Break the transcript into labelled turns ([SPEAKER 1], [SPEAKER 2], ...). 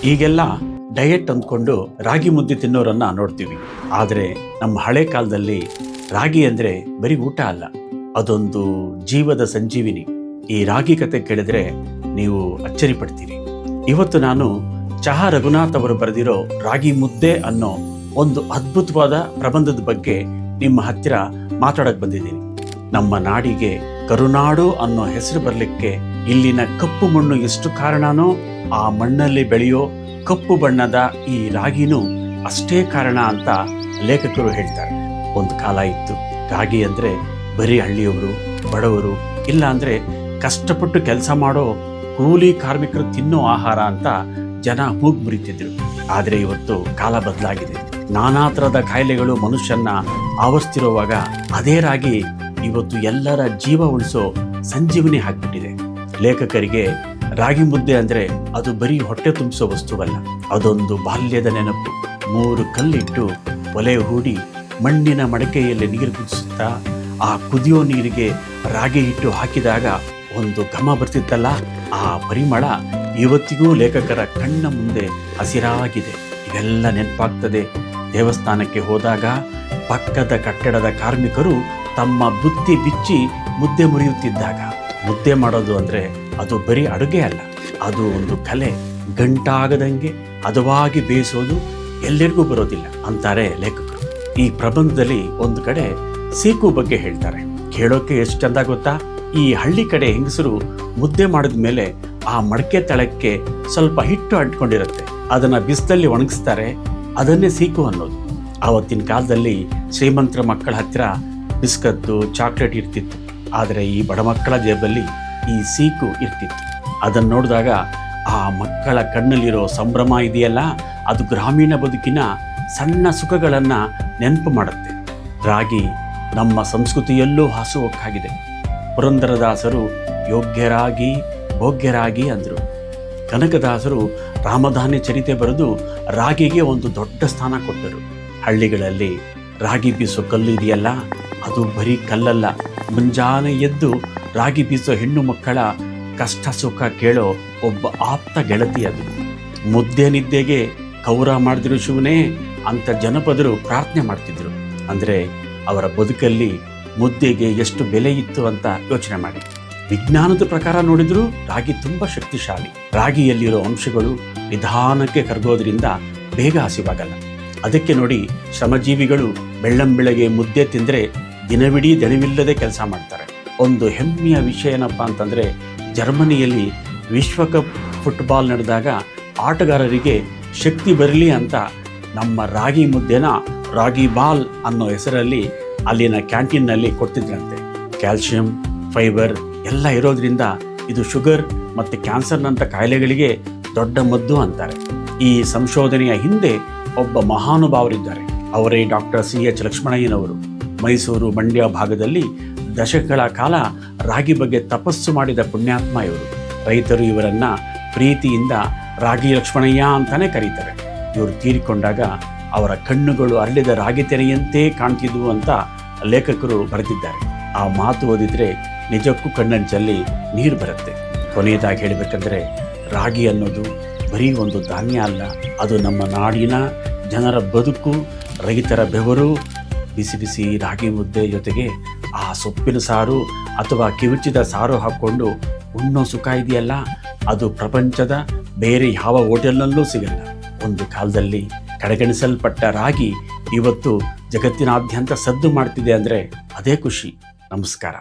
[SPEAKER 1] ಈಗೆಲ್ಲ ಡಯಟ್ ಅಂದ್ಕೊಂಡು ರಾಗಿ ಮುದ್ದೆ ತಿನ್ನೋರನ್ನ ನೋಡ್ತೀವಿ. ಆದರೆ ನಮ್ಮ ಹಳೆ ಕಾಲದಲ್ಲಿ ರಾಗಿ ಅಂದರೆ ಬರೀ ಊಟ ಅಲ್ಲ, ಅದೊಂದು ಜೀವದ ಸಂಜೀವಿನಿ. ಈ ರಾಗಿ ಕತೆ ಕೇಳಿದ್ರೆ ನೀವು ಅಚ್ಚರಿ ಪಡ್ತೀರಿ. ಇವತ್ತು ನಾನು ಚಹಾ ರಘುನಾಥ್ ಅವರು ಬರೆದಿರೋ ರಾಗಿ ಮುದ್ದೆ ಅನ್ನೋ ಒಂದು ಅದ್ಭುತವಾದ ಪ್ರಬಂಧದ ಬಗ್ಗೆ ನಿಮ್ಮ ಹತ್ತಿರ ಮಾತಾಡಕ್ ಬಂದಿದ್ದೀನಿ. ನಮ್ಮ ನಾಡಿಗೆ ಕರುನಾಡು ಅನ್ನೋ ಹೆಸರು ಬರಲಿಕ್ಕೆ ಇಲ್ಲಿನ ಕಪ್ಪು ಮಣ್ಣು ಎಷ್ಟು ಕಾರಣನೋ, ಆ ಮಣ್ಣಲ್ಲಿ ಬೆಳೆಯೋ ಕಪ್ಪು ಬಣ್ಣದ ಈ ರಾಗಿನೂ ಅಷ್ಟೇ ಕಾರಣ ಅಂತ ಲೇಖಕರು ಹೇಳ್ತಾರೆ. ಒಂದು ಕಾಲ ಇತ್ತು, ರಾಗಿ ಅಂದರೆ ಬರೀ ಹಳ್ಳಿಯವರು, ಬಡವರು, ಇಲ್ಲ ಅಂದರೆ ಕಷ್ಟಪಟ್ಟು ಕೆಲಸ ಮಾಡೋ ಕೂಲಿ ಕಾರ್ಮಿಕರು ತಿನ್ನೋ ಆಹಾರ ಅಂತ ಜನ ಮೂಗು ಮುರಿತಿದ್ರು. ಆದರೆ ಇವತ್ತು ಕಾಲ ಬದಲಾಗಿದೆ. ನಾನಾ ಥರದ ಕಾಯಿಲೆಗಳು ಮನುಷ್ಯನ್ನ ಆವರಿಸ್ತಿರುವಾಗ ಅದೇ ರಾಗಿ ಇವತ್ತು ಎಲ್ಲರ ಜೀವ ಉಳಿಸೋ ಸಂಜೀವನಿ ಆಗ್ಬಿಟ್ಟಿದೆ. ಲೇಖಕರಿಗೆ ರಾಗಿ ಮುದ್ದೆ ಅಂದರೆ ಅದು ಬರೀ ಹೊಟ್ಟೆ ತುಂಬಿಸೋ ವಸ್ತುವಲ್ಲ, ಅದೊಂದು ಬಾಲ್ಯದ ನೆನಪು. 3 ಕಲ್ಲಿಟ್ಟು ಒಲೆ ಹೂಡಿ ಮಣ್ಣಿನ ಮಡಕೆಯಲ್ಲಿ ನೀರು ಕುದಿಸುತ್ತಾ ಆ ಕುದಿಯೋ ನೀರಿಗೆ ರಾಗಿ ಹಿಟ್ಟು ಹಾಕಿದಾಗ ಒಂದು ಘಮ ಬರ್ತಿತ್ತಲ್ಲ, ಆ ಪರಿಮಳ ಇವತ್ತಿಗೂ ಲೇಖಕರ ಕಣ್ಣ ಮುಂದೆ ಹಸಿರಾಗಿದೆ. ಇವೆಲ್ಲ ನೆನಪಾಗ್ತದೆ ದೇವಸ್ಥಾನಕ್ಕೆ ಹೋದಾಗ ಪಕ್ಕದ ಕಟ್ಟಡದ ಕಾರ್ಮಿಕರು ತಮ್ಮ ಬುತ್ತಿ ಬಿಚ್ಚಿ ಮುದ್ದೆ ಮುರಿಯುತ್ತಿದ್ದಾಗ. ಮುದ್ದೆ ಮಾಡೋದು ಅಂದರೆ ಅದು ಬರೀ ಅಡುಗೆ ಅಲ್ಲ, ಅದು ಒಂದು ಕಲೆ. ಗಂಟಾಗದಂಗೆ ಹದವಾಗಿ ಬೇಯಿಸೋದು ಎಲ್ಲರಿಗೂ ಬರೋದಿಲ್ಲ ಅಂತಾರೆ ಲೇಖಕರು. ಈ ಪ್ರಬಂಧದಲ್ಲಿ ಒಂದು ಕಡೆ ಸೀಕು ಬಗ್ಗೆ ಹೇಳ್ತಾರೆ. ಕೇಳೋಕೆ ಎಷ್ಟು ಚಂದ ಗೊತ್ತಾ? ಈ ಹಳ್ಳಿ ಕಡೆ ಹೆಂಗಸರು ಮುದ್ದೆ ಮಾಡಿದ ಮೇಲೆ ಆ ಮಡಕೆ ತಳಕ್ಕೆ ಸ್ವಲ್ಪ ಹಿಟ್ಟು ಅಂಟ್ಕೊಂಡಿರುತ್ತೆ, ಅದನ್ನ ಬಿಸಿಲಲ್ಲಿ ಒಣಗಿಸ್ತಾರೆ, ಅದನ್ನೇ ಸೀಕು ಅನ್ನೋದು. ಆವತ್ತಿನ ಕಾಲದಲ್ಲಿ ಶ್ರೀಮಂತರ ಮಕ್ಕಳ ಹತ್ತಿರ ಬಿಸ್ಕತ್ತು, ಚಾಕ್ಲೇಟ್ ಇರ್ತಿತ್ತು, ಆದರೆ ಈ ಬಡ ಮಕ್ಕಳ ಜೇಬಲ್ಲಿ ಈ ಸೀಕು ಇರ್ತಿತ್ತು. ಅದನ್ನು ನೋಡಿದಾಗ ಆ ಮಕ್ಕಳ ಕಣ್ಣಲ್ಲಿರೋ ಸಂಭ್ರಮ ಇದೆಯಲ್ಲ, ಅದು ಗ್ರಾಮೀಣ ಬದುಕಿನ ಸಣ್ಣ ಸುಖಗಳನ್ನು ನೆನಪು ಮಾಡುತ್ತೆ. ರಾಗಿ ನಮ್ಮ ಸಂಸ್ಕೃತಿಯಲ್ಲೂ ಹಾಸುಹೊಕ್ಕಾಗಿದೆ. ಪುರಂದರದಾಸರು ಯೋಗ್ಯರಾಗಿ ಭೋಗ್ಯರಾಗಿ ಅಂದರು. ಕನಕದಾಸರು ರಾಮಧಾನ್ಯ ಚರಿತೆ ಬರೆದು ರಾಗಿಗೆ ಒಂದು ದೊಡ್ಡ ಸ್ಥಾನ ಕೊಟ್ಟರು. ಹಳ್ಳಿಗಳಲ್ಲಿ ರಾಗಿ ಬೀಸೋ ಕಲ್ಲು ಇದೆಯಲ್ಲ, ಅದು ಬರೀ ಕಲ್ಲಲ್ಲ, ಮುಂಜಾನೆ ಎದ್ದು ರಾಗಿ ಬೀಸೋ ಹೆಣ್ಣು ಮಕ್ಕಳ ಕಷ್ಟ ಸುಖ ಕೇಳೋ ಒಬ್ಬ ಆಪ್ತ ಗೆಳತಿ ಅದು. ಮುದ್ದೆ ನಿದ್ದೆಗೆ ಕೌರ ಮಾಡಿದ್ರು ಶಿವನೇ ಅಂತ ಜನಪದರು ಪ್ರಾರ್ಥನೆ ಮಾಡ್ತಿದ್ರು. ಅಂದರೆ ಅವರ ಬದುಕಲ್ಲಿ ಮುದ್ದೆಗೆ ಎಷ್ಟು ಬೆಲೆ ಇತ್ತು ಅಂತ ಯೋಚನೆ ಮಾಡಿ. ವಿಜ್ಞಾನದ ಪ್ರಕಾರ ನೋಡಿದ್ರು ರಾಗಿ ತುಂಬ ಶಕ್ತಿಶಾಲಿ. ರಾಗಿಯಲ್ಲಿರೋ ಅಂಶಗಳು ನಿಧಾನಕ್ಕೆ ಕರಗೋದ್ರಿಂದ ಬೇಗ ಹಸಿವಾಗಲ್ಲ. ಅದಕ್ಕೆ ನೋಡಿ ಶ್ರಮಜೀವಿಗಳು ಬೆಳ್ಳಂಬೆಳಗ್ಗೆ ಮುದ್ದೆ ತಿಂದರೆ ದಿನವಿಡೀ ದಣಿವಿಲ್ಲದೆ ಕೆಲಸ ಮಾಡ್ತಾರೆ. ಒಂದು ಹೆಮ್ಮೆಯ ವಿಷಯ ಏನಪ್ಪ ಅಂತಂದರೆ, ಜರ್ಮನಿಯಲ್ಲಿ ವಿಶ್ವಕಪ್ ಫುಟ್ಬಾಲ್ ನಡೆದಾಗ ಆಟಗಾರರಿಗೆ ಶಕ್ತಿ ಬರಲಿ ಅಂತ ನಮ್ಮ ರಾಗಿ ಮುದ್ದೆನ ರಾಗಿ ಬಾಲ್ ಅನ್ನೋ ಹೆಸರಲ್ಲಿ ಅಲ್ಲಿನ ಕ್ಯಾಂಟೀನ್ನಲ್ಲಿ ಕೊಡ್ತಿದ್ರಂತೆ. ಕ್ಯಾಲ್ಶಿಯಂ, ಫೈಬರ್ ಎಲ್ಲ ಇರೋದ್ರಿಂದ ಇದು ಶುಗರ್ ಮತ್ತು ಕ್ಯಾನ್ಸರ್ನಂಥ ಕಾಯಿಲೆಗಳಿಗೆ ದೊಡ್ಡ ಮದ್ದು ಅಂತಾರೆ. ಈ ಸಂಶೋಧನೆಯ ಹಿಂದೆ ಒಬ್ಬ ಮಹಾನುಭಾವರಿದ್ದಾರೆ. ಅವರೇ ಡಾಕ್ಟರ್ CH ಲಕ್ಷ್ಮಣಯ್ಯನವರು. ಮೈಸೂರು, ಮಂಡ್ಯ ಭಾಗದಲ್ಲಿ ದಶಕಗಳ ಕಾಲ ರಾಗಿ ಬಗ್ಗೆ ತಪಸ್ಸು ಮಾಡಿದ ಪುಣ್ಯಾತ್ಮ ಇವರು. ರೈತರು ಇವರನ್ನು ಪ್ರೀತಿಯಿಂದ ರಾಗಿ ಲಕ್ಷ್ಮಣಯ್ಯ ಅಂತಾನೆ ಕರೀತಾರೆ. ಇವರು ತೀರಿಕೊಂಡಾಗ ಅವರ ಕಣ್ಣುಗಳು ಅರಳಿದ ರಾಗಿ ತೆನೆಯಂತೆ ಕಾಣ್ತಿದ್ವು ಅಂತ ಲೇಖಕರು ಬರೆದಿದ್ದಾರೆ. ಆ ಮಾತು ಓದಿದ್ರೆ ನಿಜಕ್ಕೂ ಕಣ್ಣಂಚಲ್ಲಿ ನೀರು ಬರುತ್ತೆ. ಕೊನೆಯದಾಗಿ ಹೇಳಬೇಕಂದ್ರೆ, ರಾಗಿ ಅನ್ನೋದು ಬರೀ ಒಂದು ಧಾನ್ಯ ಅಲ್ಲ, ಅದು ನಮ್ಮ ನಾಡಿನ ಜನರ ಬದುಕು, ರೈತರ ಬೆವರು. ಬಿಸಿ ಬಿಸಿ ರಾಗಿ ಮುದ್ದೆ ಜೊತೆಗೆ ಆ ಸೊಪ್ಪಿನ ಸಾರು ಅಥವಾ ಕಿವುಚಿದ ಸಾರು ಹಾಕ್ಕೊಂಡು ಉಣ್ಣೋ ಸುಖ ಇದೆಯಲ್ಲ, ಅದು ಪ್ರಪಂಚದ ಬೇರೆ ಯಾವ ಹೋಟೆಲ್ನಲ್ಲೂ ಸಿಗಲ್ಲ. ಒಂದು ಕಾಲದಲ್ಲಿ ಕಡೆಗಣಿಸಲ್ಪಟ್ಟ ರಾಗಿ ಇವತ್ತು ಜಗತ್ತಿನಾದ್ಯಂತ ಸದ್ದು ಮಾಡ್ತಿದೆ ಅಂದರೆ ಅದೇ ಖುಷಿ. ನಮಸ್ಕಾರ.